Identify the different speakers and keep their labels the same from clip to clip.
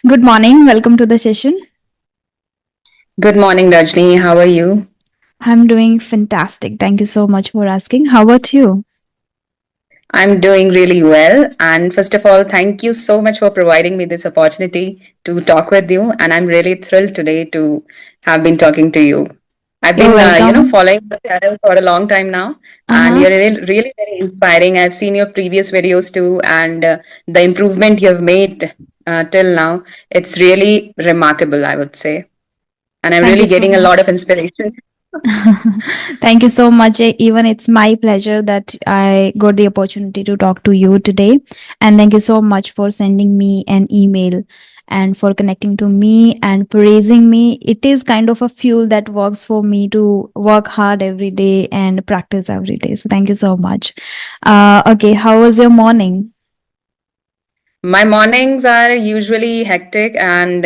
Speaker 1: Good morning. Welcome to the session.
Speaker 2: Good morning, Rajni. How are you?
Speaker 1: I'm doing fantastic. Thank you so much for asking. How about you?
Speaker 2: I'm doing really well. And first of all, thank you so much for providing me this opportunity to talk with you. And I'm really thrilled today to have been talking to you. I've
Speaker 1: You're
Speaker 2: been,
Speaker 1: welcome.
Speaker 2: following the channel for a long time now, and
Speaker 1: Uh-huh.
Speaker 2: you're really very inspiring. I've seen your previous videos too, and the improvement you've made till now, it's really remarkable, I would say. And I'm
Speaker 1: Thank
Speaker 2: really
Speaker 1: you so
Speaker 2: getting a lot of
Speaker 1: much.
Speaker 2: inspiration.
Speaker 1: Thank you so much. Even it's my pleasure that I got the opportunity to talk to you today. And thank you so much for sending me an email and for connecting to me and praising me. It is kind of a fuel that works for me to work hard every day and practice every day. So thank you so much. Okay, how was your morning?
Speaker 2: My mornings are usually hectic, and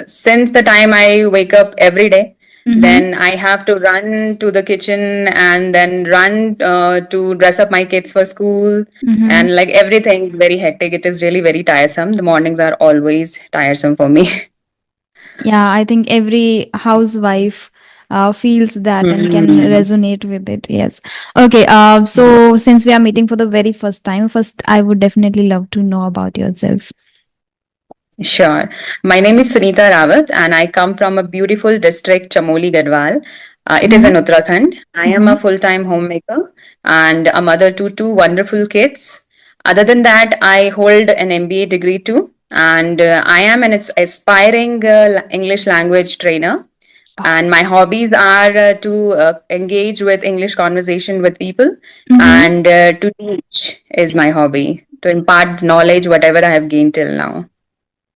Speaker 2: since the time I wake up every day,
Speaker 1: Mm-hmm.
Speaker 2: then I have to run to the kitchen and then run to dress up my kids for school,
Speaker 1: Mm-hmm.
Speaker 2: and like everything is very hectic. It is really very tiresome. The mornings are always tiresome for me.
Speaker 1: Yeah, I think every housewife feels that and can
Speaker 2: Mhm.
Speaker 1: resonate with it. Yes. Okay. So since we are meeting for the very first time, first I would definitely love to know about yourself.
Speaker 2: Sure. My name is Sunita Rawat, and I come from a beautiful district, Chamoli Gadwal. It is in
Speaker 1: Mm-hmm.
Speaker 2: Uttarakhand. I am
Speaker 1: Mm-hmm.
Speaker 2: a full time homemaker and a mother to two wonderful kids. Other than that, I hold an MBA degree too, and I am an aspiring English language trainer.
Speaker 1: Wow.
Speaker 2: And my hobbies are to engage with English conversation with people,
Speaker 1: Mm-hmm.
Speaker 2: and to teach is my hobby, to impart knowledge, whatever I have gained till now.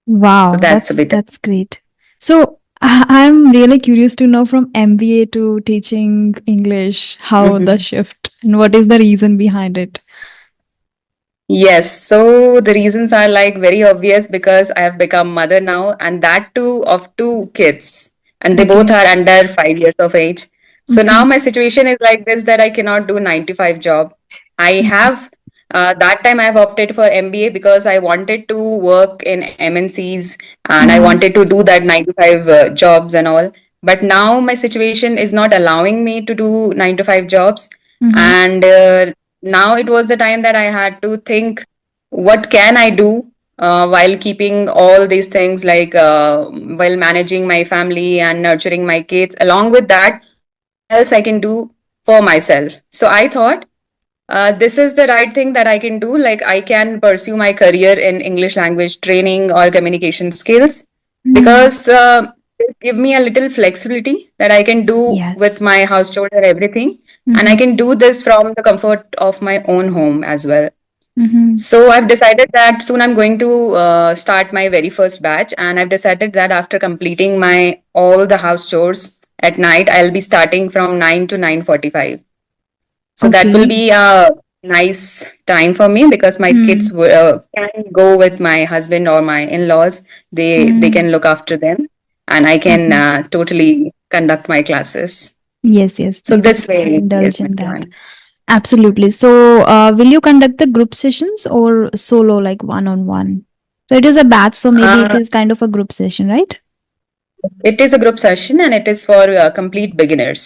Speaker 2: So
Speaker 1: Wow,
Speaker 2: that's a bit.
Speaker 1: that's great. So I'm really curious to know from MBA to teaching English how the
Speaker 2: Mhm.
Speaker 1: shift and what is the reason behind it.
Speaker 2: Yes, so the reasons are like very obvious because I have become mother now, and that too of two kids, and they both
Speaker 1: Okay.
Speaker 2: are under 5 years of age. So now
Speaker 1: Mm-hmm.
Speaker 2: my situation is like this that I cannot do 9 to 5 job. I have that time I have opted for MBA because I wanted to work in MNCs and I
Speaker 1: Mm-hmm.
Speaker 2: wanted to do that 9 to 5 jobs and all. But now my situation is not allowing me to do 9 to 5 jobs,
Speaker 1: Mm-hmm.
Speaker 2: and now it was the time that I had to think, what can I do while keeping all these things, like while managing my family and nurturing my kids. Along with that, what else I can do for myself? So I thought this is the right thing that I can do. Like I can pursue my career in English language training or communication skills
Speaker 1: Mm-hmm.
Speaker 2: because they give me a little flexibility that I can do with
Speaker 1: Yes.
Speaker 2: my house chores and everything. And I
Speaker 1: Mm-hmm.
Speaker 2: can do this from the comfort of my own home as well.
Speaker 1: Mm-hmm.
Speaker 2: So I've decided that soon I'm going to start my very first batch, and I've decided that after completing my all the house chores at night, I'll be starting from 9 to 9:45. So that will
Speaker 1: Okay.
Speaker 2: be a nice time for me because my kids
Speaker 1: Mm.
Speaker 2: can go with my husband or my in-laws. They
Speaker 1: Mm.
Speaker 2: can look after them, and I can
Speaker 1: Mhm.
Speaker 2: totally conduct my classes.
Speaker 1: Yes, yes,
Speaker 2: So
Speaker 1: we can
Speaker 2: this way is
Speaker 1: indulge
Speaker 2: my
Speaker 1: in that.
Speaker 2: plan.
Speaker 1: Absolutely. So, will you conduct the group sessions or solo, like one on one? So, it is a batch, so maybe it
Speaker 2: Uh,
Speaker 1: is kind of a group session, right?
Speaker 2: it is a group session and it is for complete beginners.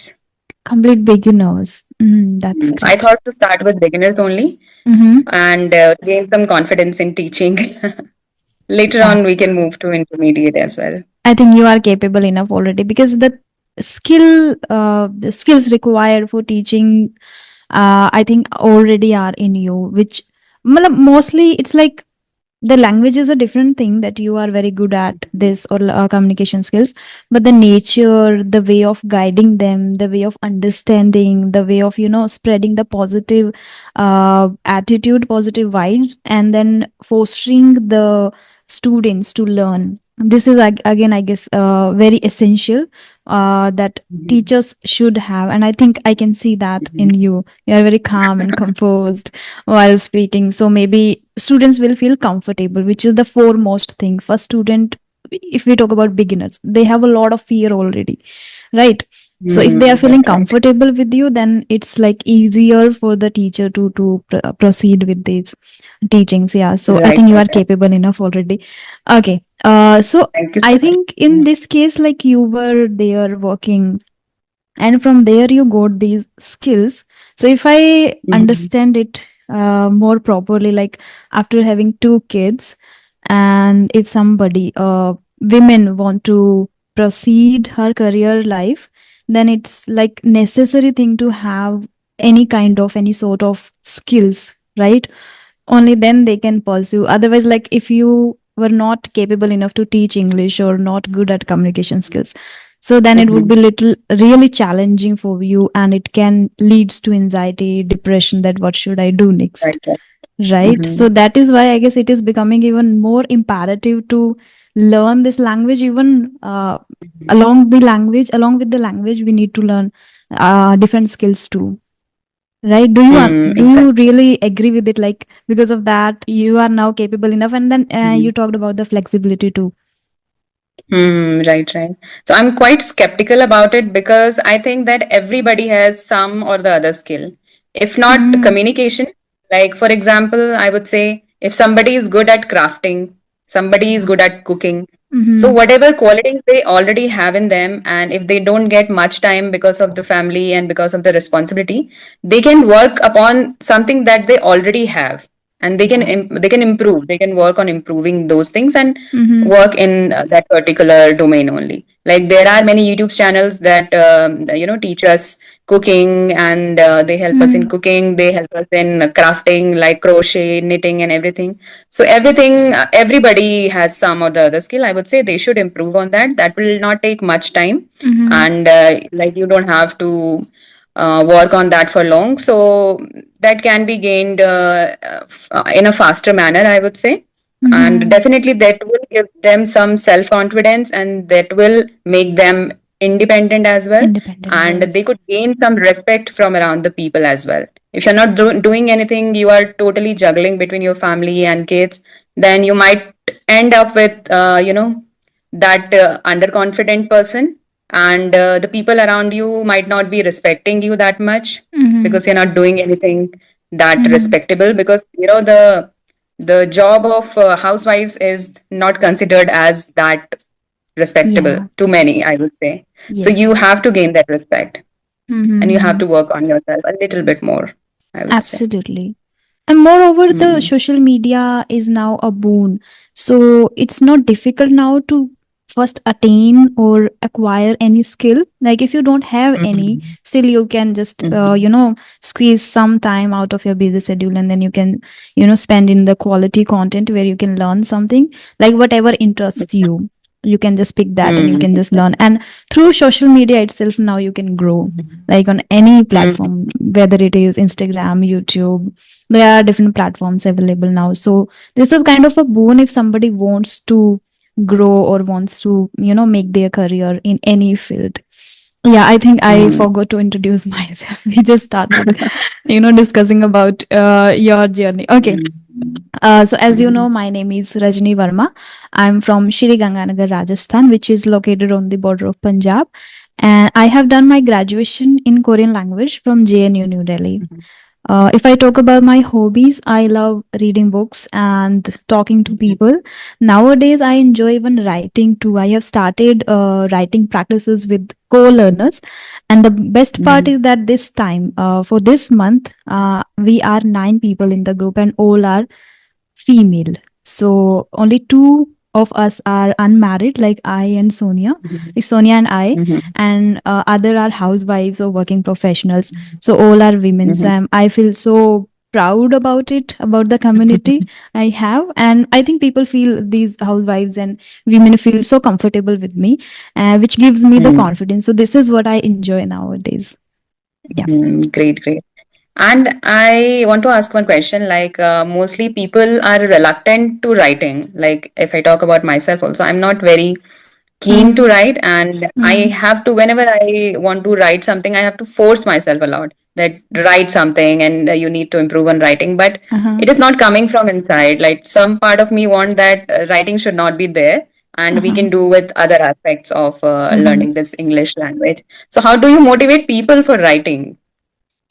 Speaker 1: Complete beginners. That's
Speaker 2: I
Speaker 1: great.
Speaker 2: thought to start with beginners only
Speaker 1: Mm-hmm.
Speaker 2: and gain some confidence in teaching. Later
Speaker 1: Yeah.
Speaker 2: on, we can move to intermediate as well.
Speaker 1: I think you are capable enough already because the skills required for teaching, I think already are in you, which mostly it's like the language is a different thing that you are very good at this or communication skills, but the nature, the way of guiding them, the way of understanding, the way of spreading the positive attitude, positive vibes, and then fostering the students to learn, this is again, I guess, very essential that
Speaker 2: Mhm.
Speaker 1: teachers should have. And I think I can see that in
Speaker 2: Mhm.
Speaker 1: you are very calm and composed while speaking, so maybe students will feel comfortable, which is the foremost thing for student. If we talk about beginners, they have a lot of fear already, right? So if they are feeling
Speaker 2: Right, right.
Speaker 1: comfortable with you, then it's like easier for the teacher to proceed with these teachings. Yeah. So I
Speaker 2: Right,
Speaker 1: think you
Speaker 2: right,
Speaker 1: are
Speaker 2: right.
Speaker 1: capable enough already. Okay. So
Speaker 2: Thank you so
Speaker 1: I
Speaker 2: much.
Speaker 1: think in this case, like you were there working, and from there you got these skills. So if I
Speaker 2: Mhm.
Speaker 1: understand it more properly, like after having two kids, and if somebody women want to proceed her career life, then it's like necessary thing to have any sort of skills, right? Only then they can pursue. Otherwise, like if you were not capable enough to teach English or not good at communication skills, so then it would be
Speaker 2: Mhm.
Speaker 1: little really challenging for you, and it can leads to anxiety, depression, that what should I do next,
Speaker 2: Right, right.
Speaker 1: right? So
Speaker 2: Mhm.
Speaker 1: that is why I guess it is becoming even more imperative to learn this language. Even along with the language, we need to learn different skills too, right? Do
Speaker 2: Exactly.
Speaker 1: you really agree with it, like because of that you are now capable enough, and then you talked about the flexibility too.
Speaker 2: Right, right. So I'm quite skeptical about it because I think that everybody has some or the other skill. If not
Speaker 1: Mm,
Speaker 2: communication, like for example, I would say if somebody is good at crafting, somebody is good at cooking. So
Speaker 1: mm-hmm.
Speaker 2: whatever qualities they already have in them, and if they don't get much time because of the family and because of the responsibility, they can work upon something that they already have, and they can improve. They can work on improving those things and
Speaker 1: Mm-hmm.
Speaker 2: work in that particular domain only. Like there are many YouTube channels that teach us cooking, and they help us in
Speaker 1: Mm,
Speaker 2: cooking. They help us in crafting, like crochet, knitting, and everything. So everything, everybody has some or the other skill. I would say they should improve on that. That will not take much time,
Speaker 1: mm-hmm.
Speaker 2: and like you don't have to work on that for long. So that can be gained in a faster manner, I would say. And
Speaker 1: Mm-hmm.
Speaker 2: definitely that will give them some self confidence, and that will make them independent as well.
Speaker 1: Independent,
Speaker 2: And they
Speaker 1: yes.
Speaker 2: could gain some respect from around the people as well. If you're not doing anything, you are totally juggling between your family and kids, then you might end up with that underconfident person, and the people around you might not be respecting you that much
Speaker 1: Mm-hmm.
Speaker 2: because you're not doing anything that
Speaker 1: Mm-hmm.
Speaker 2: respectable. Because the job of housewives is not considered as that respectable
Speaker 1: Yeah.
Speaker 2: to many, I would say. So you
Speaker 1: Yes.
Speaker 2: have to gain that respect, and you have
Speaker 1: Mm-hmm.
Speaker 2: to work on yourself a little bit more, I would say.
Speaker 1: Absolutely. And moreover, the
Speaker 2: Mm.
Speaker 1: social media is now a boon. So it's not difficult now to first attain or acquire any skill. Like if you don't have any,
Speaker 2: Mhm.
Speaker 1: still you can just,
Speaker 2: Mhm.
Speaker 1: squeeze some time out of your busy schedule, and then you can, spend in the quality content where you can learn something, like whatever interests you. You can just pick that and you
Speaker 2: Mm.
Speaker 1: can just learn. And through social media itself, now you can grow,
Speaker 2: Mhm.
Speaker 1: like on any
Speaker 2: Mm.
Speaker 1: platform, whether it is Instagram, YouTube. There are different platforms available now. So this is kind of a boon if somebody wants to grow or wants to, make their career in any field. Yeah, I think I
Speaker 2: Mm.
Speaker 1: forgot to introduce myself. We just started, discussing about your journey. Okay.
Speaker 2: Mm.
Speaker 1: So as you know, my name is Rajni Verma. I'm from Shri Ganganagar, Rajasthan, which is located on the border of Punjab. And I have done my graduation in Korean language from JNU New Delhi.
Speaker 2: Mhm.
Speaker 1: If I talk about my hobbies, I love reading books and talking to people. Nowadays, I enjoy even writing too. I have started writing practices with co learners. And the best part
Speaker 2: Mhm.
Speaker 1: is that this time, for this month, we are 9 people in the group, and all are female. So only two of us are unmarried, like I and Sonia,
Speaker 2: Mhm.
Speaker 1: like Sonia and I,
Speaker 2: Mhm.
Speaker 1: and other are housewives or working professionals. So all are women. So
Speaker 2: Mhm.
Speaker 1: I feel so proud about it, about the community I have. And I think people feel, these housewives and women feel so comfortable with me, which gives me the
Speaker 2: Mhm.
Speaker 1: confidence. So this is what I enjoy nowadays. Yeah.
Speaker 2: Great, great. And I want to ask one question. Like, mostly people are reluctant to writing. Like, if I talk about myself also, I'm not very keen to
Speaker 1: Mm,
Speaker 2: write, and I
Speaker 1: mm,
Speaker 2: have to, whenever I want to write something, I have to force myself a lot that write something, and you need to improve on writing. But
Speaker 1: uh-huh.
Speaker 2: it is not coming from inside. Like, some part of me want that writing should not be there. and we
Speaker 1: Uh-huh.
Speaker 2: can do with other aspects of
Speaker 1: Mhm.
Speaker 2: learning this English language. So how do you motivate people for writing?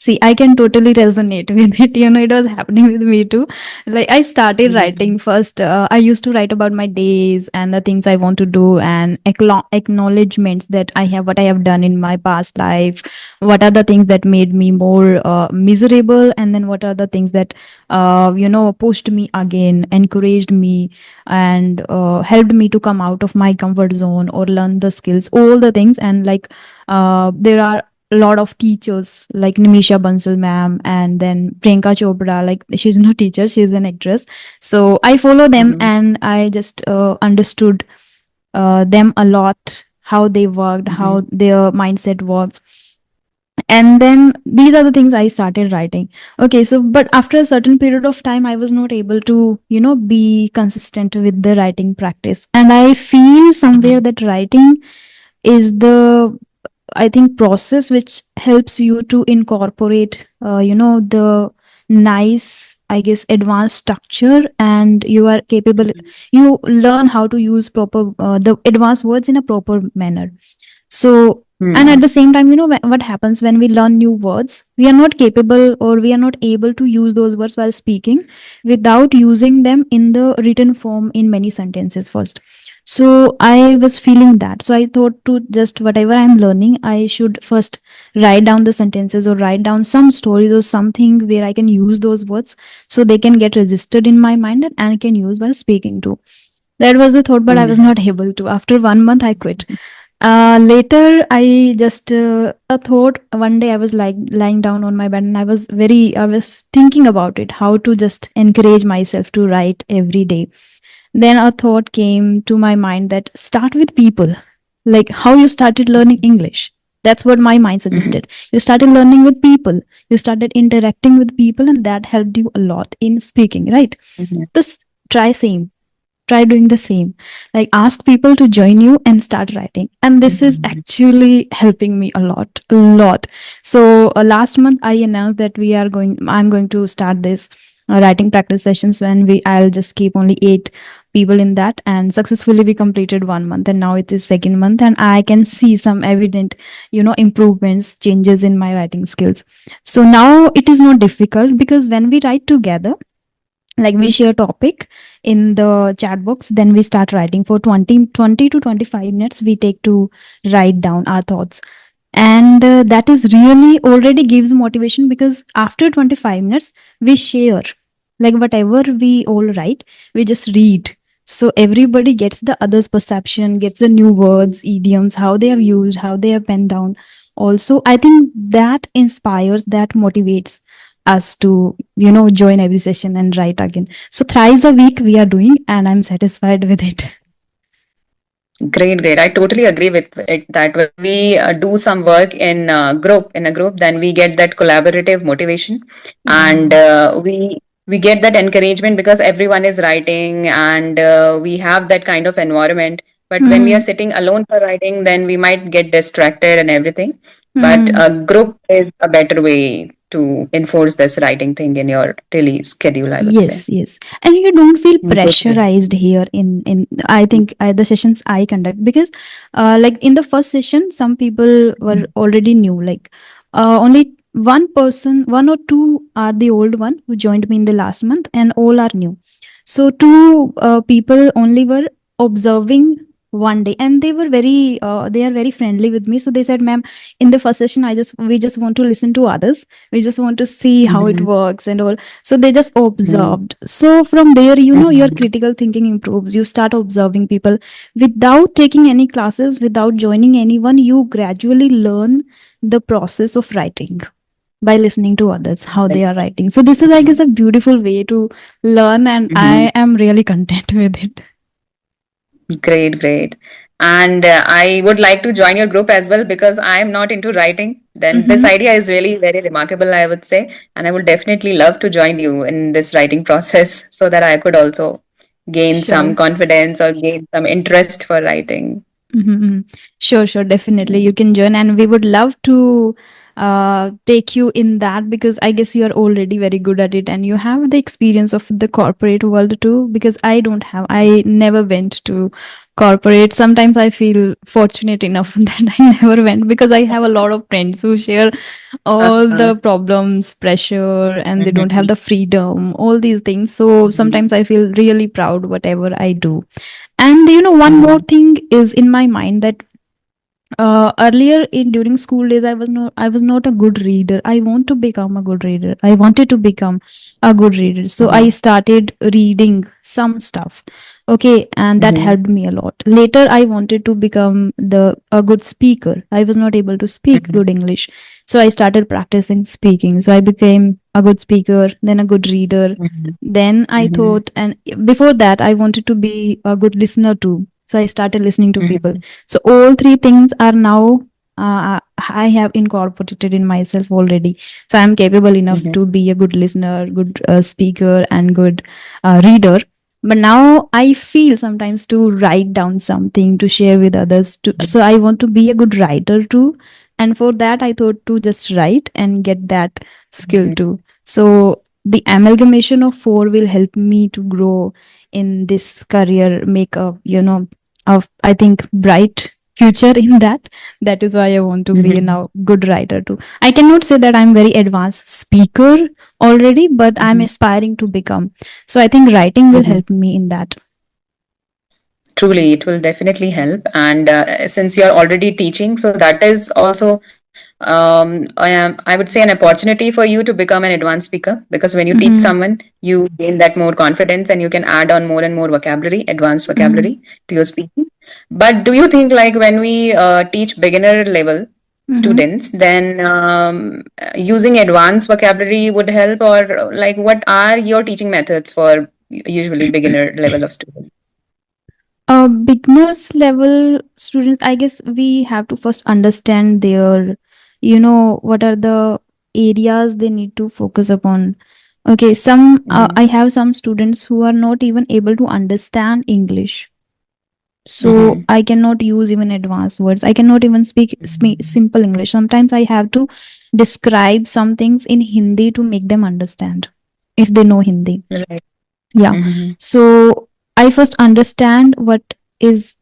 Speaker 1: See, I can totally resonate with it. It was happening with me too. Like, I started writing
Speaker 2: Mhm.
Speaker 1: first. I used to write about my days and the things I want to do, and acknowledgements that I have, what I have done in my past life. What are the things that made me more miserable, and then what are the things that, pushed me again, encouraged me, and helped me to come out of my comfort zone or learn the skills, all the things. And like, there are a lot of teachers like Nimisha Bansal ma'am, and then Priyanka Chopra. Like, she's not a teacher, she's an actress. So I follow them,
Speaker 2: Mhm.
Speaker 1: and I just understood them a lot, how they worked, how
Speaker 2: Mhm.
Speaker 1: their mindset works. And then these are the things I started writing. Okay, so but after a certain period of time, I was not able to, be consistent with the writing practice. And I feel somewhere
Speaker 2: Mhm.
Speaker 1: that writing is the, I think, process which helps you to incorporate, the nice, I guess, advanced structure, and you are capable.
Speaker 2: Mhm.
Speaker 1: You learn how to use proper the advanced words in a proper manner. So, and at
Speaker 2: Mhm.
Speaker 1: the same time, what happens when we learn new words? We are not capable, or we are not able to use those words while speaking without using them in the written form in many sentences first. So I was feeling that. So I thought to just whatever I'm learning, I should first write down the sentences or write down some stories or something where I can use those words so they can get registered in my mind and I can use while speaking too. That was the thought, but I was
Speaker 2: Mhm.
Speaker 1: not able to. After 1 month, I quit. Later, I just a thought. One day, I was like lying down on my bed, and I was thinking about it, how to just encourage myself to write every day. Then a thought came to my mind that start with people, like how you started learning English. That's what my mind
Speaker 2: Mhm.
Speaker 1: suggested. You started learning with people, you started interacting with people, and that helped you a lot in speaking, right?
Speaker 2: Mhm.
Speaker 1: Just try same try doing the same, like ask people to join you and start writing, and this is
Speaker 2: Mhm.
Speaker 1: actually helping me a lot. So last month I announced that I'm going to start this writing practice sessions, and I'll just keep only 8 people in that, and successfully we completed 1 month, and now it is second month, and I can see some evident, improvements, changes in my writing skills. So now it is not difficult, because when we write together, like we share topic in the chat box, then we start writing for 20 to 25 minutes we take to write down our thoughts. And that is really already gives motivation, because after 25 minutes we share, like whatever we all write, we just read. So everybody gets the other's perception, gets the new words, idioms, how they have used, how they have penned down. Also, I think that inspires, that motivates us to, join every session and write again. So thrice a week we are doing, and I'm satisfied with it.
Speaker 2: Great, great. I totally agree with it that when we do some work in a group, then we get that collaborative motivation, and
Speaker 1: Yeah.
Speaker 2: we get that encouragement because everyone is writing, and we have that kind of environment. But when we are
Speaker 1: Hmm.
Speaker 2: sitting alone for writing, then we might get distracted and everything. But
Speaker 1: Hmm.
Speaker 2: a group is a better way to enforce this writing thing in your daily schedule, I would say.
Speaker 1: Yes, yes. And you don't feel
Speaker 2: Good.
Speaker 1: pressurized here in I think the sessions I conduct, because like in the first session some people were already new, like only one or two are the old one who joined me in the last month, and all are new. So two people only were observing one day, and they are very friendly with me. So they said, ma'am, in the first session we just want to listen to others, we just want to see how it
Speaker 2: Mhm.
Speaker 1: works and all. So they just
Speaker 2: Mhm.
Speaker 1: observed. So from there, your
Speaker 2: Mhm.
Speaker 1: critical thinking improves. You start observing people without taking any classes, without joining anyone. You gradually learn the process of writing by listening to others, how they are writing. So this is, I guess, a beautiful way to learn, and
Speaker 2: Mhm.
Speaker 1: I am really content with it.
Speaker 2: Great, great. And I would like to join your group as well because I am not into writing. Then this
Speaker 1: Hmm.
Speaker 2: idea is really very remarkable, I would say. And I would definitely love to join you in this writing process so that I could also gain some
Speaker 1: Sure.
Speaker 2: confidence or gain some interest for writing.
Speaker 1: Mm-hmm. Sure, sure, definitely.
Speaker 2: Yeah.
Speaker 1: You can join, and we would love to. take you in that, because I guess you are already very good at it and you have the experience of the corporate world too. Because I don't have, I never went to corporate. Sometimes I feel fortunate enough that I never went, because I have a lot of friends who share all
Speaker 2: Uh-huh.
Speaker 1: the problems, pressure, and they don't have
Speaker 2: Mhm.
Speaker 1: the freedom, all these things. So sometimes
Speaker 2: Mhm.
Speaker 1: I feel really proud whatever I do. And one more
Speaker 2: Mhm.
Speaker 1: thing is in my mind, that earlier in during school days, I was not a good reader. I want to become a good reader. I wanted to become a good reader. So I
Speaker 2: Mhm.
Speaker 1: started reading some stuff. Okay, and that
Speaker 2: Mhm.
Speaker 1: helped me a lot. Later I wanted to become the a good speaker. I was not able to speak
Speaker 2: Mhm.
Speaker 1: good English. So I started practicing speaking. So I became a good speaker, then a good reader.
Speaker 2: Mhm.
Speaker 1: Then I
Speaker 2: Mhm.
Speaker 1: thought, and before that I wanted to be a good listener too. So I started listening to people.
Speaker 2: Mhm.
Speaker 1: So all three things are now I have incorporated in myself already. So I'm capable enough
Speaker 2: Mhm.
Speaker 1: to be a good listener, good speaker, and good reader. But now I feel sometimes to write down something to share with others. So I want to be a good writer too. And for that, I thought to just write and get that skill
Speaker 2: Mhm.
Speaker 1: too. So the amalgamation of four will help me to grow in this career, make a, of, I think, bright future in that. That is why I want to be a
Speaker 2: Mhm.
Speaker 1: now good writer too. I cannot say that I'm very advanced speaker already, but I'm
Speaker 2: Mhm.
Speaker 1: aspiring to become. So I think writing will
Speaker 2: Mhm.
Speaker 1: help me in that.
Speaker 2: Truly, it will definitely help. And since you're already teaching, so that is also, I would say, an opportunity for you to become an advanced speaker. Because when you teach
Speaker 1: Mm-hmm.
Speaker 2: someone, you gain that more confidence and you can add on more and more vocabulary, advanced
Speaker 1: Mm-hmm.
Speaker 2: vocabulary to your speaking. But do you think, like, when we teach beginner level
Speaker 1: Mm-hmm.
Speaker 2: students, then using advanced vocabulary would help, or like, what are your teaching methods for usually beginner level of students?
Speaker 1: Beginners level students, I guess we have to first understand their, what are the areas they need to focus upon. Okay, I
Speaker 2: Mhm.
Speaker 1: have some students who are not even able to understand English. So
Speaker 2: Mhm.
Speaker 1: I cannot use even advanced words. I cannot even speak simple English. Sometimes I have to describe some things in Hindi to make them understand if they know Hindi.
Speaker 2: Right.
Speaker 1: Yeah.
Speaker 2: Mhm.
Speaker 1: So I first understand is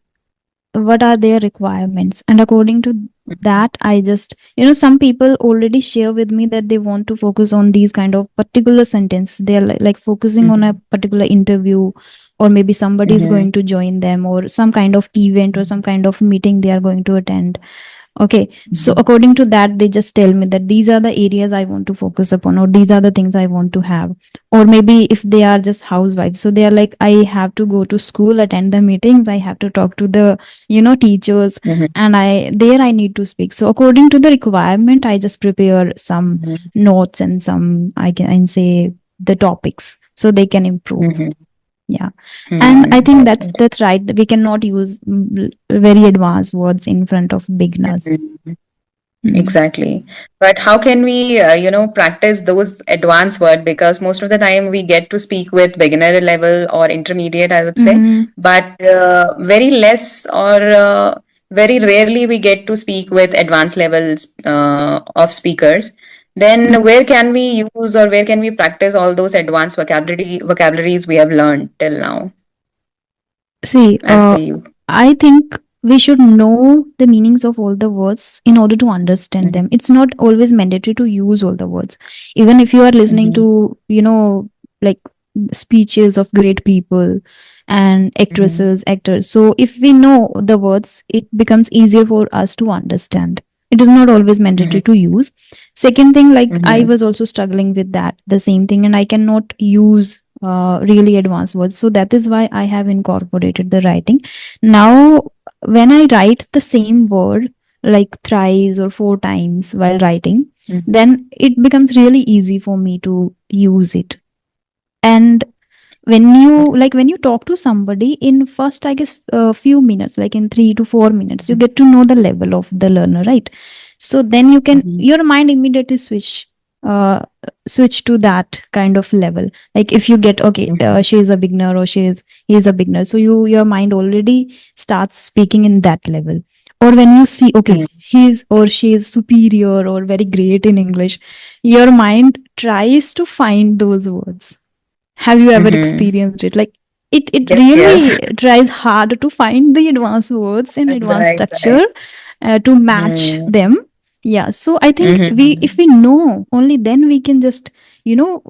Speaker 1: what are their requirements, and according to that I just, some people already share with me that they want to focus on these kind of particular sentence. They're like focusing on a
Speaker 2: Mhm.
Speaker 1: particular interview, or maybe somebody is
Speaker 2: Mhm.
Speaker 1: going to join them, or some kind of event or some kind of meeting they are going to attend. Okay, so
Speaker 2: Mhm.
Speaker 1: according to that, they just tell me that these are the areas I want to focus upon, or these are the things I want to have. Or maybe if they are just housewives, so they are like, I have to go to school, attend the meetings, I have to talk to the, teachers,
Speaker 2: Mhm.
Speaker 1: and I need to speak. So according to the requirement, I just prepare some
Speaker 2: Mhm.
Speaker 1: notes and some, I can say, the topics so they can improve.
Speaker 2: Mhm.
Speaker 1: Yeah. And I
Speaker 2: Mhm.
Speaker 1: think
Speaker 2: Got
Speaker 1: that's right. We cannot use very advanced words in front of beginners.
Speaker 2: it.
Speaker 1: Mm.
Speaker 2: Exactly. But how can we, practice those advanced word? Because most of the time we get to speak with beginner level or intermediate, I would say,
Speaker 1: Mhm.
Speaker 2: but very less or very rarely we get to speak with advanced levels of speakers. Then
Speaker 1: Mhm.
Speaker 2: where can we use or where can we practice all those advanced vocabularies we have learned till now,
Speaker 1: See,
Speaker 2: as per you?
Speaker 1: I think we should know the meanings of all the words in order to understand
Speaker 2: Mhm.
Speaker 1: them. It's not always mandatory to use all the words. Even if you are listening
Speaker 2: Mhm.
Speaker 1: to, like speeches of great people and
Speaker 2: Mhm.
Speaker 1: actresses, actors. So if we know the words, it becomes easier for us to understand. It is not always mandatory
Speaker 2: Mhm.
Speaker 1: to use. Second thing, like I
Speaker 2: Mhm.
Speaker 1: was also struggling with that, the same thing, and I cannot use really advanced words. So that is why I have incorporated the writing. Now, when I write the same word like thrice or four times while writing,
Speaker 2: Mhm.
Speaker 1: then it becomes really easy for me to use it. And when you talk to somebody in first, I guess, a few minutes, like in 3 to 4 minutes, you get to know the level of the learner, right? So then
Speaker 2: Mhm.
Speaker 1: your mind immediately uh switch to that kind of level. Like if you get, okay,
Speaker 2: Mhm.
Speaker 1: she is a beginner, or he is a beginner, so your mind already starts speaking in that level. or when you see, okay,
Speaker 2: Mhm.
Speaker 1: he's or she is superior or very great in English, your mind tries to find those words. Have you ever
Speaker 2: Mhm.
Speaker 1: experienced it? Like it
Speaker 2: Yes, yes.
Speaker 1: really tries hard to find the advanced words and advanced
Speaker 2: Right,
Speaker 1: structure
Speaker 2: right.
Speaker 1: to match
Speaker 2: Mm.
Speaker 1: them. Yeah. So I think if
Speaker 2: Mhm.
Speaker 1: we know, only then we can just, you know,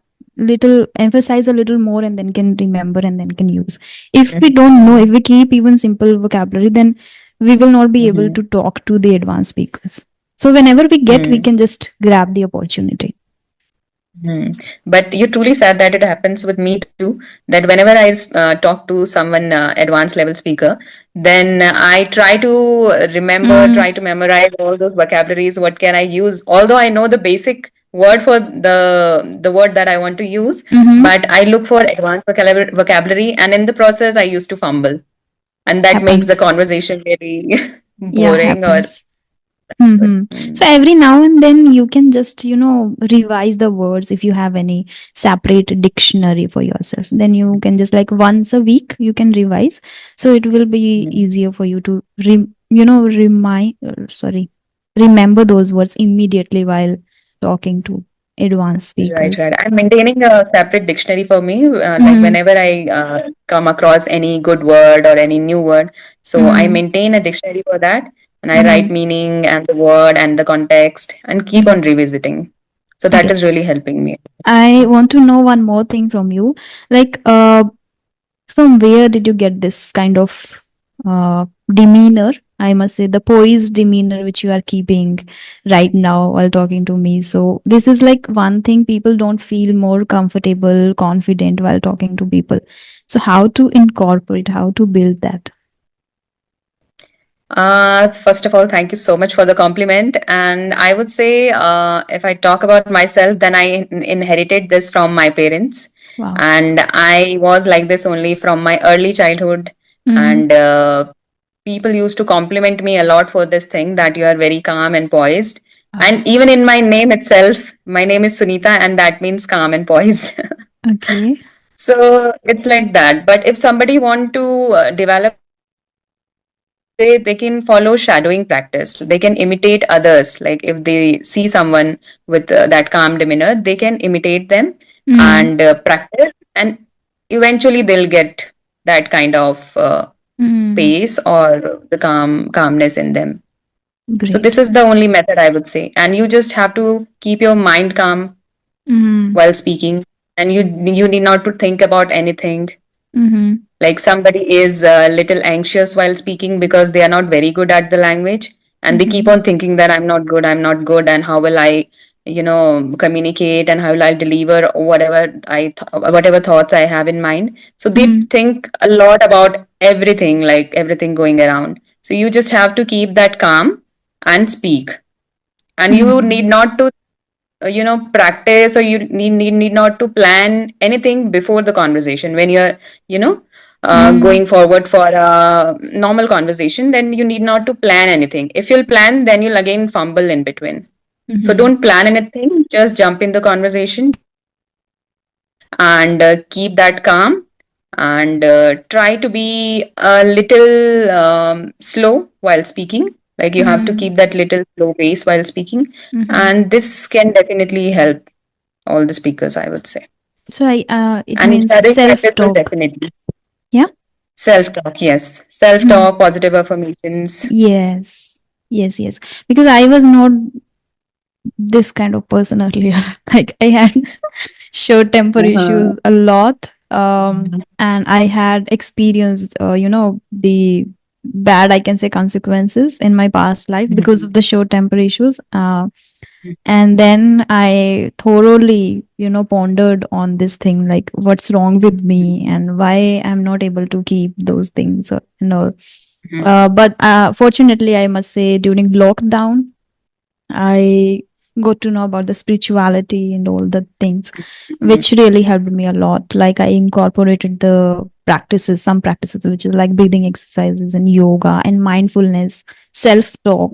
Speaker 1: little emphasize a little more and then can remember and then can use. If we don't know, if we keep even simple vocabulary, then we will not be able
Speaker 2: Mhm.
Speaker 1: to talk to the advanced speakers. So whenever we get, we
Speaker 2: Mhm.
Speaker 1: can just grab the opportunity.
Speaker 2: Hmm. But you truly said that it happens with me too. That whenever I talk to someone advanced level speaker, then I try to remember,
Speaker 1: Mm,
Speaker 2: try to memorize all those vocabularies. What can I use? Although I know the basic word for the word that I want to use,
Speaker 1: mm-hmm.
Speaker 2: but I look for advanced vocabulary, and in the process, I used to fumble, and that makes the
Speaker 1: Happens.
Speaker 2: conversation very
Speaker 1: Yeah,
Speaker 2: boring. Or
Speaker 1: happens. Mm-hmm. So
Speaker 2: Hmm.
Speaker 1: every now and then you can just, you know, revise the words if you have any separate dictionary for yourself. Then you can just like once a week you can revise. So it will be easier for you to remember those words immediately while talking to advanced
Speaker 2: Right,
Speaker 1: speakers.
Speaker 2: right. I'm maintaining a separate dictionary for me. Like
Speaker 1: Mm-hmm.
Speaker 2: whenever I come across any good word or any new word, so I
Speaker 1: Mm-hmm.
Speaker 2: maintain a dictionary for that, and I write
Speaker 1: Mm-hmm.
Speaker 2: meaning and the word and the context, and keep
Speaker 1: Mm-hmm.
Speaker 2: on revisiting. So that
Speaker 1: Okay.
Speaker 2: is really helping me.
Speaker 1: I want to know one more thing from you. Like, from where did you get this kind of demeanor? I must say, the poised demeanor which you are keeping right now while talking to me. So, this is like one thing people don't feel more comfortable, confident while talking to people. So, how to incorporate, how to build that?
Speaker 2: First of all, thank you so much for the compliment. And I would say, if I talk about myself, then I inherited this from my parents.
Speaker 1: Wow.
Speaker 2: And I was like this only from my early childhood.
Speaker 1: Mm-hmm.
Speaker 2: And people used to compliment me a lot for this thing that you are very calm and poised.
Speaker 1: Wow.
Speaker 2: And even in my name itself, my name is Sunita, and that means calm and poised.
Speaker 1: Okay.
Speaker 2: So it's like that. But if somebody want to develop they can follow shadowing practice. They can imitate others. Like if they see someone with that calm demeanor, they can imitate them
Speaker 1: Mm-hmm.
Speaker 2: and practice, and eventually they'll get that kind of
Speaker 1: Mm-hmm.
Speaker 2: pace or the calmness in them. So this
Speaker 1: Great.
Speaker 2: is the only method I would say, and you just have to keep your mind calm
Speaker 1: Mm-hmm.
Speaker 2: while speaking, and you need not to think about anything.
Speaker 1: Mm-hmm.
Speaker 2: Like somebody is a little anxious while speaking because they are not very good at the language, and they keep
Speaker 1: Mm-hmm.
Speaker 2: on thinking that I'm not good, and how will I communicate, and how will I deliver whatever thoughts I have in mind. So they
Speaker 1: Mm-hmm.
Speaker 2: think a lot about everything, like everything going around. So you just have to keep that calm and speak, and you need
Speaker 1: Mm-hmm.
Speaker 2: not to practice, or you need not to plan anything before the conversation. When you're you know
Speaker 1: Mm-hmm.
Speaker 2: going forward for a normal conversation, then you need not to plan anything. If you'll plan, then you'll again fumble in between. So
Speaker 1: Mm-hmm.
Speaker 2: don't plan anything, just jump in the conversation, and keep that calm, and try to be a little slow while speaking. Like you have to
Speaker 1: Mm-hmm.
Speaker 2: keep that little slow pace while speaking,
Speaker 1: Mm-hmm.
Speaker 2: and this can definitely help all the speakers, I would say.
Speaker 1: So it
Speaker 2: And
Speaker 1: means
Speaker 2: shadowing practice will
Speaker 1: self-talk.
Speaker 2: definitely.
Speaker 1: Yeah.
Speaker 2: Self talk, yes. Self
Speaker 1: Mm.
Speaker 2: talk, positive affirmations.
Speaker 1: Yes. Yes. Yes. Because I was not this kind of person earlier. Like I had short temper
Speaker 2: Uh-huh.
Speaker 1: issues a lot. And I had experienced, the bad, I can say, consequences in my past life because of the short temper issues. And then I thoroughly, pondered on this thing, like what's wrong with me and why I'm not able to keep those things and all. But fortunately, I must say, during lockdown, I got to know about the spirituality and all the things, which really helped me a lot. Like I incorporated the practices, some practices, which is like breathing exercises and yoga and mindfulness, self talk.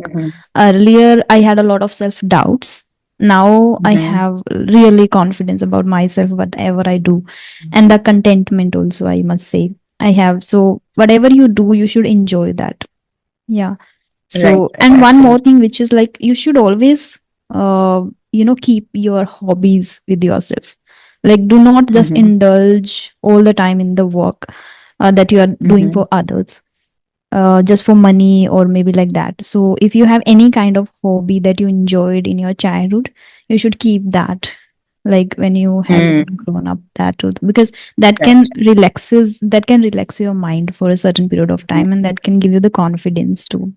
Speaker 1: Earlier, I had a lot of self doubts. Now I have really confidence about myself, whatever I do, and the contentment also, I must say. I have. So, whatever you do, you should enjoy that. Yeah.
Speaker 2: Right,
Speaker 1: So,
Speaker 2: right,
Speaker 1: and one more
Speaker 2: absolutely.
Speaker 1: thing, which is like you should always, keep your hobbies with yourself. Like, do not just
Speaker 2: Mm-hmm.
Speaker 1: indulge all the time in the work that you are doing
Speaker 2: Mm-hmm.
Speaker 1: for others, just for money or maybe like that. So, if you have any kind of hobby that you enjoyed in your childhood, you should keep that. Like when you had
Speaker 2: Mm,
Speaker 1: grown up, that too, because
Speaker 2: right.
Speaker 1: that can relax your mind for a certain period of time, and that can give you the confidence too.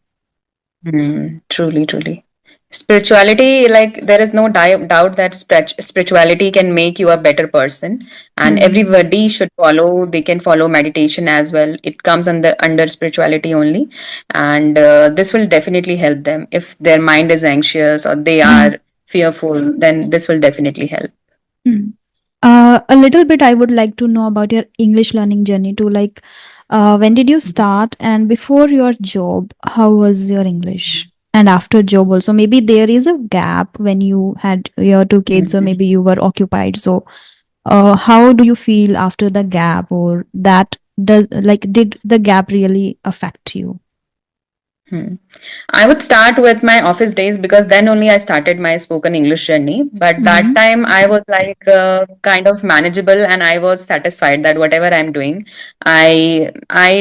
Speaker 2: Truly, truly. Spirituality, like there is no doubt that spirituality can make you a better person, and
Speaker 1: Hmm.
Speaker 2: everybody should follow. They can follow meditation as well. It comes under spirituality only, and this will definitely help them. If their mind is anxious or they are fearful, then this will definitely help.
Speaker 1: Hmm. A little bit, I would like to know about your English learning journey too. Like, when did you start, and before your job, how was your English? And after job also, maybe there is a gap when you had your two kids, or
Speaker 2: Mhm.
Speaker 1: maybe you were occupied. So, how do you feel after the gap, or that does like did the gap really affect you?
Speaker 2: Hmm. I would start with my office days because then only I started my spoken English journey. But that
Speaker 1: Mm-hmm.
Speaker 2: time I was like kind of manageable and I was satisfied that whatever I'm doing, I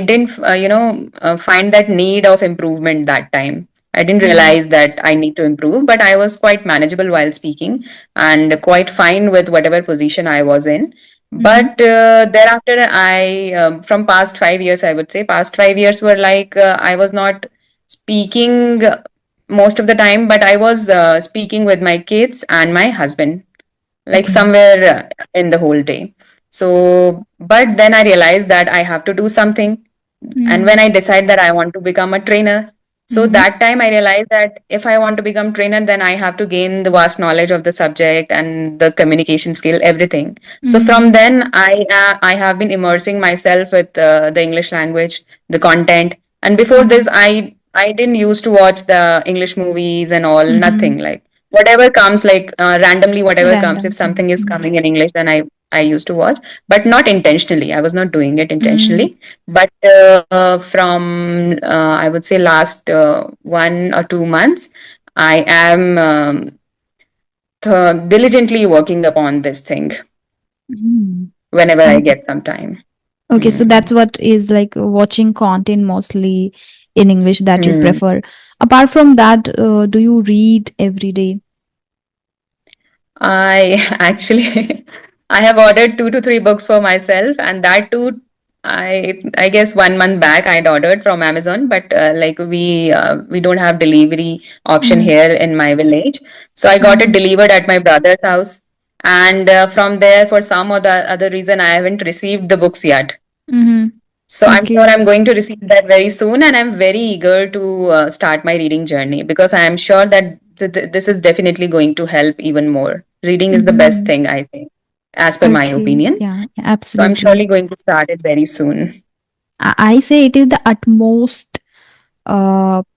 Speaker 2: didn't find that need of improvement that time. I didn't
Speaker 1: Mm-hmm.
Speaker 2: realize that I need to improve, but I was quite manageable while speaking and quite fine with whatever position I was in.
Speaker 1: Mm-hmm.
Speaker 2: But thereafter, from past 5 years, I would say, past 5 years were like I was not speaking most of the time, but I was speaking with my kids and my husband, like
Speaker 1: Okay.
Speaker 2: somewhere in the whole day. So, but then I realized that I have to do something. And when I decide that I want to become a trainer, so
Speaker 1: Mm-hmm.
Speaker 2: that time I realized that if I want to become trainer, then I have to gain the vast knowledge of the subject and the communication skill, everything. So
Speaker 1: Mm-hmm.
Speaker 2: from then I have been immersing myself with the English language, the content. And before
Speaker 1: Mm-hmm.
Speaker 2: this, I didn't used to watch the English movies and all,
Speaker 1: Mm-hmm.
Speaker 2: nothing like whatever comes, like randomly whatever comes. If
Speaker 1: Random thing.
Speaker 2: something is
Speaker 1: Mm-hmm.
Speaker 2: coming in English, then I used to watch, but not intentionally. I was not doing it
Speaker 1: Mm-hmm.
Speaker 2: intentionally. But from I would say last 1 or 2 months, I am diligently working upon this thing
Speaker 1: Mm-hmm.
Speaker 2: whenever I
Speaker 1: Okay.
Speaker 2: get some time.
Speaker 1: Okay, so
Speaker 2: Hmm.
Speaker 1: that's what is like watching content mostly in English that you
Speaker 2: Hmm.
Speaker 1: prefer. Apart from that, do you read every day?
Speaker 2: I actually I have ordered 2 to 3 books for myself, and that too, I guess 1 month back I'd ordered from Amazon, but like we don't have delivery option
Speaker 1: Mm-hmm.
Speaker 2: here in my village, so I got it
Speaker 1: Mm-hmm.
Speaker 2: delivered at my brother's house, and from there for some or the other reason I haven't received the books yet.
Speaker 1: Mm-hmm.
Speaker 2: So I'm sure
Speaker 1: Okay.
Speaker 2: I'm going to receive that very soon, and I'm very eager to start my reading journey because I am sure that this is definitely going to help even more. Reading is the best
Speaker 1: Mm-hmm.
Speaker 2: thing, I think, as per my
Speaker 1: Okay.
Speaker 2: opinion.
Speaker 1: Yeah,
Speaker 2: So I'm
Speaker 1: absolutely.
Speaker 2: surely going to start it very soon.
Speaker 1: I say it is the utmost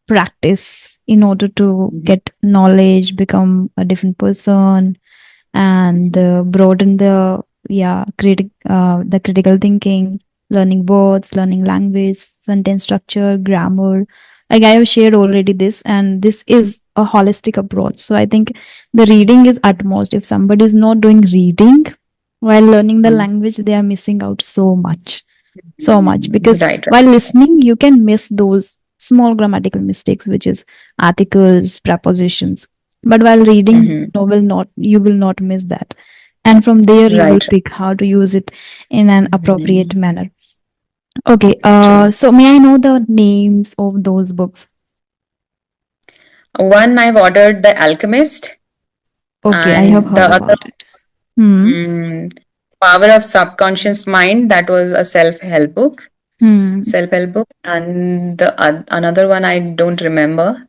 Speaker 1: practice in order to
Speaker 2: Mhm.
Speaker 1: get knowledge, become a different person, and broaden the critical thinking, learning words, learning language, sentence structure, grammar. Like I have shared already this, and this is a holistic approach. So I think the reading is utmost. If somebody is not doing reading while learning the
Speaker 2: Mhm.
Speaker 1: language, they are missing out so much, because
Speaker 2: Right,
Speaker 1: while
Speaker 2: right.
Speaker 1: listening you can miss those small grammatical mistakes, which is articles, prepositions, but while reading
Speaker 2: Hmm.
Speaker 1: you will not miss that, and from there you will
Speaker 2: Right.
Speaker 1: pick how to use it in an appropriate
Speaker 2: Mhm.
Speaker 1: manner. Okay,
Speaker 2: True.
Speaker 1: so may I know the names of those books?
Speaker 2: One I've ordered The Alchemist,
Speaker 1: Okay, I have
Speaker 2: and the
Speaker 1: heard
Speaker 2: other,
Speaker 1: about it. Hmm.
Speaker 2: mm, Power of Subconscious Mind. That was a self-help book.
Speaker 1: Hmm.
Speaker 2: Self-help book, and the another one I don't remember,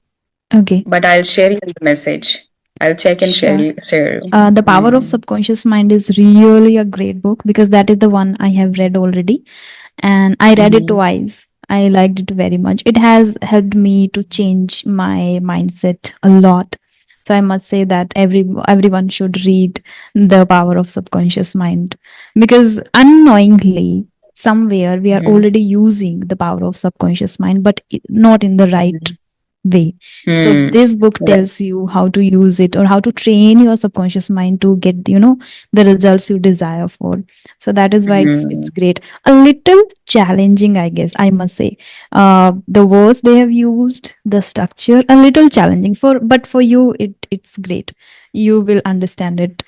Speaker 1: Okay.
Speaker 2: but I'll share you the message. I'll check and
Speaker 1: Sure.
Speaker 2: share you.
Speaker 1: The Power of
Speaker 2: Mm.
Speaker 1: Subconscious Mind is really a great book, because that is the one I have read already, and I read it
Speaker 2: Mhm.
Speaker 1: twice. I liked it very much. It has helped me to change my mindset a lot. So I must say that everyone should read The Power of Subconscious Mind, because unknowingly somewhere we are
Speaker 2: Mhm.
Speaker 1: already using the power of subconscious mind, but not in the right
Speaker 2: Mhm.
Speaker 1: way. So
Speaker 2: Hmm.
Speaker 1: this book
Speaker 2: Right.
Speaker 1: tells you how to use it or how to train your subconscious mind to get, the results you desire for. So that is why it's
Speaker 2: Hmm.
Speaker 1: great. A little challenging, I guess, I must say. The words they have used, the structure, a little challenging but for you, it's great. You will understand it.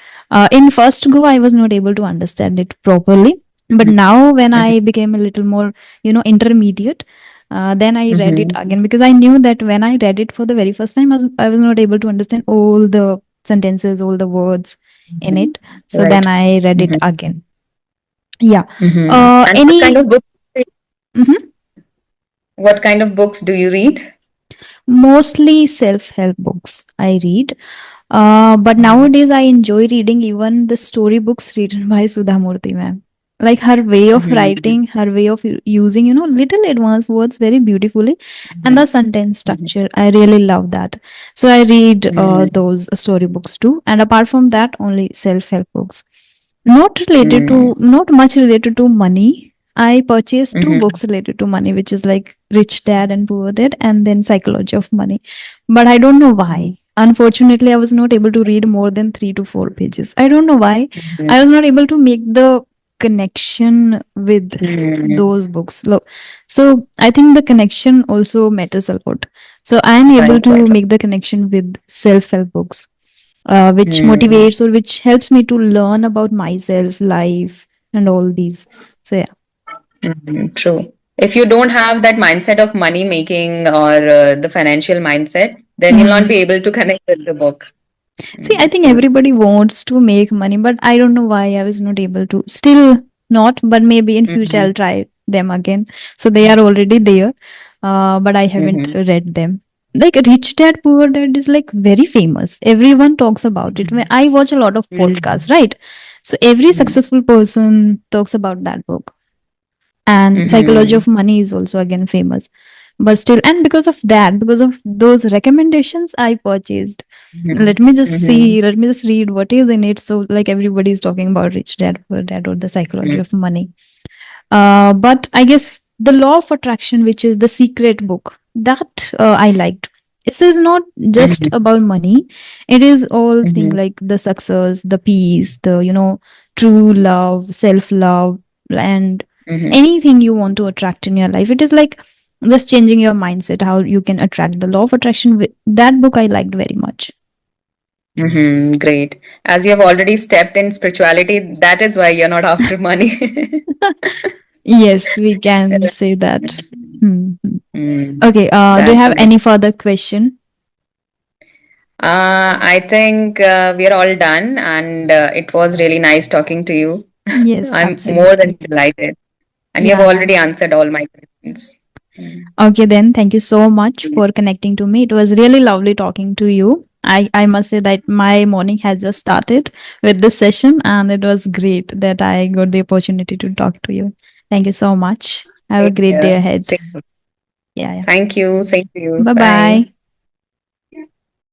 Speaker 1: In first go, I was not able to understand it properly, but now when I became a little more, intermediate, then I read it
Speaker 2: Mhm.
Speaker 1: again because I knew that when I read it for the very first time, I was not able to understand all the sentences, all the words in it. So
Speaker 2: Right.
Speaker 1: then I read it
Speaker 2: Mhm.
Speaker 1: again. Yeah.
Speaker 2: And what kind
Speaker 1: Any
Speaker 2: of books?
Speaker 1: Mhm.
Speaker 2: What kind of books do you read?
Speaker 1: Mostly self-help books I read. But nowadays I enjoy reading even the storybooks written by Sudha Murthy ma'am. Like her way of
Speaker 2: Mhm.
Speaker 1: writing, her way of using, little advanced words very beautifully, and the sentence
Speaker 2: Mhm.
Speaker 1: structure. I really love that. So I read
Speaker 2: Mhm.
Speaker 1: those storybooks too. And apart from that, only self-help books.
Speaker 2: Mhm.
Speaker 1: Not much related to money. I purchased two
Speaker 2: Mhm.
Speaker 1: books related to money, which is like Rich Dad and Poor Dad, and then Psychology of Money. But I don't know why. Unfortunately, I was not able to read more than 3 to 4 pages. I don't know why.
Speaker 2: Mhm.
Speaker 1: I was not able to make the connection with
Speaker 2: Mhm.
Speaker 1: those books. Look, so I think the connection also matters a lot. So I am able
Speaker 2: Right, right,
Speaker 1: to
Speaker 2: right.
Speaker 1: make the connection with self-help books, which
Speaker 2: Mhm.
Speaker 1: motivates or which helps me to learn about myself, life, and all these. So yeah.
Speaker 2: Mhm. True. If you don't have that mindset of money making or the financial mindset, then you'll not
Speaker 1: Mhm.
Speaker 2: be able to connect with the book.
Speaker 1: See, I think
Speaker 2: True.
Speaker 1: everybody wants to make money, but I don't know why I was not able to. Still not, but maybe in future
Speaker 2: Mhm.
Speaker 1: I'll try them again. So they are already there, but I haven't
Speaker 2: Mhm.
Speaker 1: read them. Like Rich Dad Poor Dad is like very famous. Everyone talks about it. When I watch a lot of podcasts,
Speaker 2: Mhm.
Speaker 1: right? So every
Speaker 2: Mhm.
Speaker 1: successful person talks about that book. And Psychology
Speaker 2: Mhm.
Speaker 1: of Money is also again famous. But still, and because of those recommendations, I purchased.
Speaker 2: Mhm.
Speaker 1: Let me just
Speaker 2: Mhm.
Speaker 1: see, let me just read what is in it. So, like everybody is talking about Rich Dad Poor Dad or the Psychology
Speaker 2: Mhm.
Speaker 1: of Money. But I guess the Law of Attraction, which is the secret book, that I liked. This is not just
Speaker 2: Mhm.
Speaker 1: about money. It is all thing
Speaker 2: Mhm.
Speaker 1: like the success, the peace, the true love, self love, and
Speaker 2: Mhm.
Speaker 1: anything you want to attract in your life. It is like just changing your mindset, how you can attract the law of attraction. That book I liked very much.
Speaker 2: Mhm. Great. As you have already stepped in spirituality, that is why you're not after money.
Speaker 1: Yes, we can say that. Hmm.
Speaker 2: Mm,
Speaker 1: Okay. Do you
Speaker 2: that's
Speaker 1: have
Speaker 2: great.
Speaker 1: any further question?
Speaker 2: I think we are all done, and it was really nice talking to you.
Speaker 1: Yes,
Speaker 2: I'm more than
Speaker 1: absolutely.
Speaker 2: delighted, and you have
Speaker 1: Yeah, yeah.
Speaker 2: already answered all my questions. Mm,
Speaker 1: Okay, then thank you so much for connecting to me. It was really lovely talking to you. I must say that my morning has just started with this session, and it was great that I got the opportunity to talk to you. Thank you so much. Have a
Speaker 2: Same
Speaker 1: great day
Speaker 2: here.
Speaker 1: ahead.
Speaker 2: Same.
Speaker 1: Yeah, yeah.
Speaker 2: Thank you. Same to you.
Speaker 1: Bye
Speaker 2: Bye.
Speaker 1: bye.